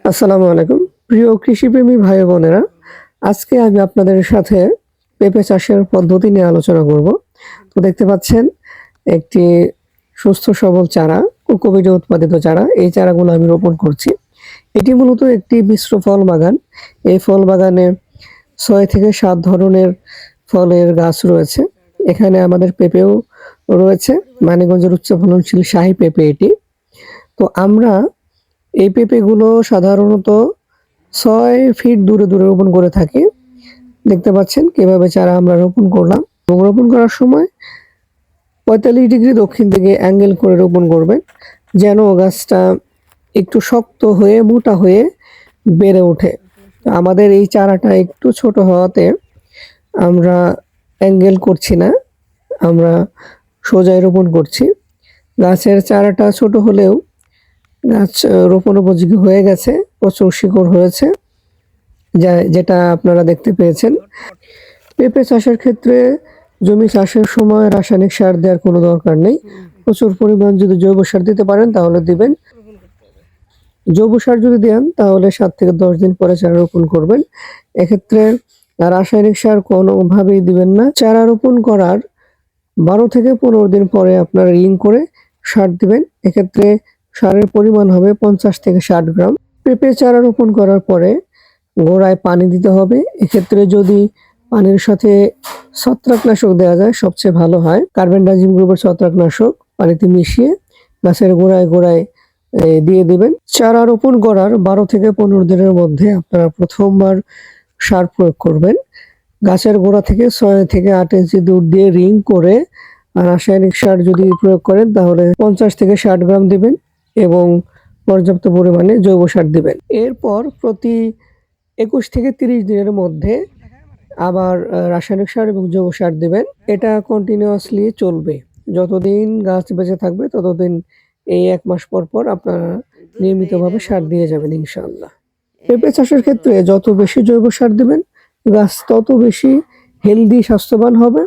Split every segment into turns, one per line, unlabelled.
আসসালামু আলাইকুম প্রিয় কৃষিপ্রেমী ভাই বোনেরা, আজকে আমি আপনাদের সাথে পেঁপে চাষের পদ্ধতি নিয়ে আলোচনা করব। তো দেখতে পাচ্ছেন একটি সুস্থ সবল চারা, কোকোপিটে উৎপাদিত চারা। এই চারাগুলো আমি রোপণ করছি। এটি মূলত একটি মিশ্র ফল বাগান। এই ফল বাগানে 6 থেকে 7 ধরনের ফলের গাছ রয়েছে। এখানে আমাদের পেঁপেও রয়েছে, মানিকগঞ্জের উচ্চ ফলনশীল শাহী পেঁপে এটি। তো আমরা এই পেঁপেগুলো সাধারণত 6 ফিট দূরে দূরে রোপণ করে থাকি। দেখতে পাচ্ছেন কিভাবে চারা আমরা রোপণ করলাম। এবং রোপণ করার সময় 45 ডিগ্রি দক্ষিণ দিকে অ্যাঙ্গেল করে রোপণ করবেন, যেন গাছটা একটু শক্ত হয়ে মোটা হয়ে বেড়ে ওঠে। আমাদের এই চারাটা একটু ছোট হওয়াতে আমরা অ্যাঙ্গেল করছি না, আমরা সোজাই রোপণ করছি। গাছের চারাটা ছোট হলেও গাছ রোপণ উপযোগী হয়ে গেছে, প্রচুর শিকড় হয়েছে, যেটা আপনারা দেখতে পেয়েছেন। পেঁপে চাষের ক্ষেত্রে জমি চাষের সময় রাসায়নিক সার দেওয়ার কোনো দরকার নেই। প্রচুর পরিমাণ যদি জৈব সার দিতে পারেন তাহলে দিবেন। জৈব সার যদি দেন তাহলে 7 থেকে 10 দিন পরে চারা রোপণ করবেন। এক্ষেত্রে রাসায়নিক সার কোনোভাবেই দিবেন না। চারা রোপণ করার 12 থেকে 15 দিন পরে আপনারা রিং করে সার দিবেন। এক্ষেত্রে সারের পরিমাণ হবে 50 থেকে 60 গ্রাম। পেঁপে চারা রোপণ করার পরে গোড়ায় পানি দিতে হবে। এক্ষেত্রে যদি পানির সাথে ছত্রাকনাশক দেওয়া যায় সবচেয়ে ভালো হয়। কার্বেন্ডাজিম গ্রুপের ছত্রাকনাশক পানিতে মিশিয়ে গাছের গোড়ায় গোড়ায় দিয়ে দিবেন। চারা রোপণ করার 12 থেকে 15 দিনের মধ্যে আপনারা প্রথমবার সার প্রয়োগ করবেন। গাছের গোড়া থেকে 6 থেকে 8 ইঞ্চি দূর দিয়ে রিং করে রাসায়নিক সার যদি প্রয়োগ করেন তাহলে 50 থেকে 60 গ্রাম দিবেন এবং পর্যাপ্ত পরিমাণে জৈব সার দিবেন। এরপর প্রতি 21 থেকে 30 দিনের মধ্যে আবার রাসায়নিক সার এবং জৈব সার দিবেন। এটা কন্টিনিউয়াসলি চলবে, যতদিন গাছ বেঁচে থাকবে ততদিন। এই 1 মাস পর পর আপনারা নিয়মিতভাবে সার দিয়ে যাবেন ইনশাআল্লাহ। পেঁপে চাষের ক্ষেত্রে যত বেশি জৈব সার দিবেন গাছ তত বেশি হেলদি, স্বাস্থ্যবান হবে,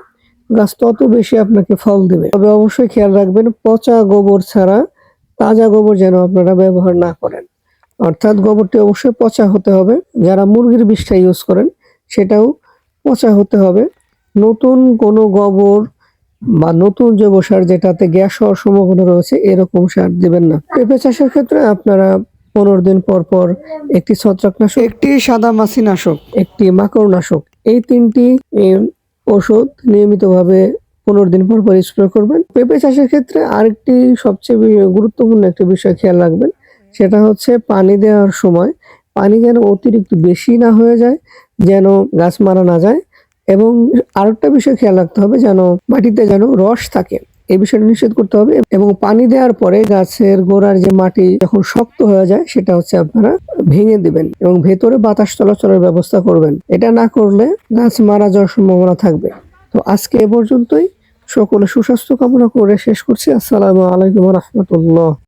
গাছ তত বেশি আপনাকে ফল দেবে। তবে অবশ্যই খেয়াল রাখবেন, পচা গোবর ছাড়া তাজা গোবর যেন আপনারা ব্যবহার না করেন। অর্থাৎ গোবরটি অবশ্যই পচা হতে হবে। যারা মুরগির বিষটা ইউজ করেন সেটাও পচা হতে হবে। নতুন কোনো গোবর বা নতুন জৈব সার যেটাতে গ্যাস হওয়ার সম্ভাবনা রয়েছে এরকম সার দিবেন না। পেঁপে চাষের ক্ষেত্রে আপনারা 15 দিন পর পর একটি ছত্রাকনাশক, একটি সাদা মাছি নাশক, একটি মাকড় নাশক, এই 3টি ওষুধ নিয়মিতভাবে 15 দিন পর পর স্প্রে করবেন। পেঁপে চাষের ক্ষেত্রে আরেকটি সবচেয়ে গুরুত্বপূর্ণ একটা বিষয় খেয়াল রাখবেন, সেটা হচ্ছে পানি দেওয়ার সময় পানি যেন অতিরিক্ত বেশি না হয়ে যায়, যেন গাছ মারা না যায়। এবং আরেকটা বিষয় খেয়াল রাখতে হবে, যেন মাটিতে যেন রস থাকে, এই বিষয়টা নিশ্চিত করতে হবে। এবং পানি দেওয়ার পরে গাছের গোড়ার যে মাটি যখন শক্ত হয়ে যায় সেটা হচ্ছে আপনারা ভেঙে দিবেন এবং ভেতরে বাতাস চলাচলের ব্যবস্থা করবেন। এটা না করলে গাছ মারা যাওয়ার সম্ভাবনা থাকবে। তো আজকে এ পর্যন্তই। সকলে সুস্বাস্থ্য কামনা করে শেষ করছি। আসসালামু আলাইকুম ওয়া রাহমাতুল্লাহ।